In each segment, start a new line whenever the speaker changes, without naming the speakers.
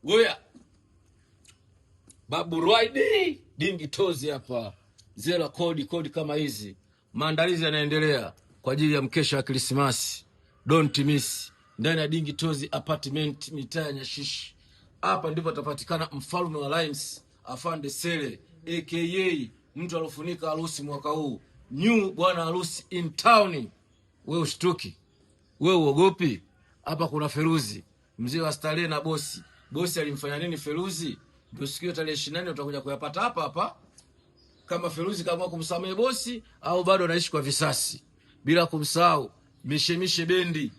Goya Babu Rwaidi Dingi Tozi hapa, zela kodi kama hizi. Maandalizi yanaendelea kwa ajili ya mkesha wa Krismasi. Don't miss ndani ya Dingi Tozi apartment mitaa ya Nyashishi. Hapa ndipo atapatikana mfalme wa Lines Afande Sele aka mtu alofunika harusi mwaka huu, new bwana harusi in town. Wewe ushtuki, wewe uogopi? Hapa kuna Feruzi mzee wa starehe na bosi alimfanya nini Feruzi? Ndio sikio tarehe 24 utakuja kuyapata hapa kama Feruzi kama kumsamehe bosi au bado anaishi kwa visasi. Bila kumsahau mishemishe bendi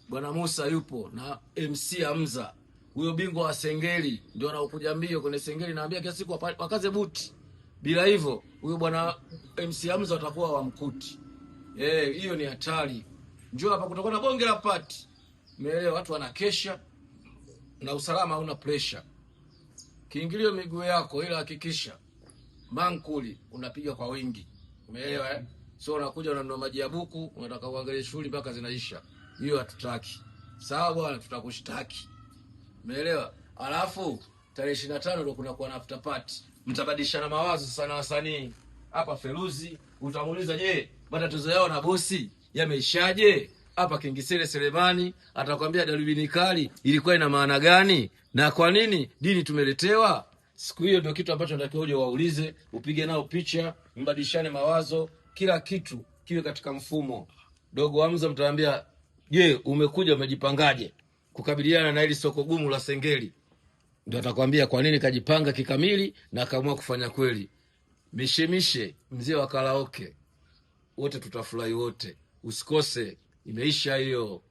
bwana Musa yupo na MC Hamza, huyo bingwa wa Sengeli ndio anaokuja mbio kwenye Sengeli, naambia kila siku wakaze buti. Bila hivyo huyo bwana MC Hamza atakuwa wamkuti. Hiyo ni hatari. Njoo hapa kutakuwa na bonge la party. Umeelewa? Watu wanakesha na usalama hauna pressure. Kiingilio miguu yako, ila hakikisha mankuli unapiga kwa wingi. Umeelewa eh? Sio unakuja unanunua maji ya buku, unataka uangalie shughuli mpaka zinaisha. Hiyo hatutaki. Sawa bwana, tutakushtaki. Umeelewa? Alafu tarehe 25 ndio kuna kuwa na after party. Mtabadilishana mawazo sana wasanii. Hapa Feruzi utamuuliza, je, matatizo yao na bosi yameishaje? Hapa Kingisele Selemani atakwambia darubini kali ilikuwa ina maana gani na kwa nini dini tumeletewa. Siku hiyo ndio kitu ambacho natakiwa uje waulize, upige nao picha, mbadilishane mawazo, kila kitu kiwe katika mfumo. Dogo Hamza mtaambia, je, umekuja umejipangaje kukabiliana na hili soko gumu la Sengeli? Ndio atakwambia kwa nini kajipanga kikamili na kaamua kufanya kweli. Mishemishe mzee wa karaoke, wote tutafurahi wote. Usikose, imeisha hiyo.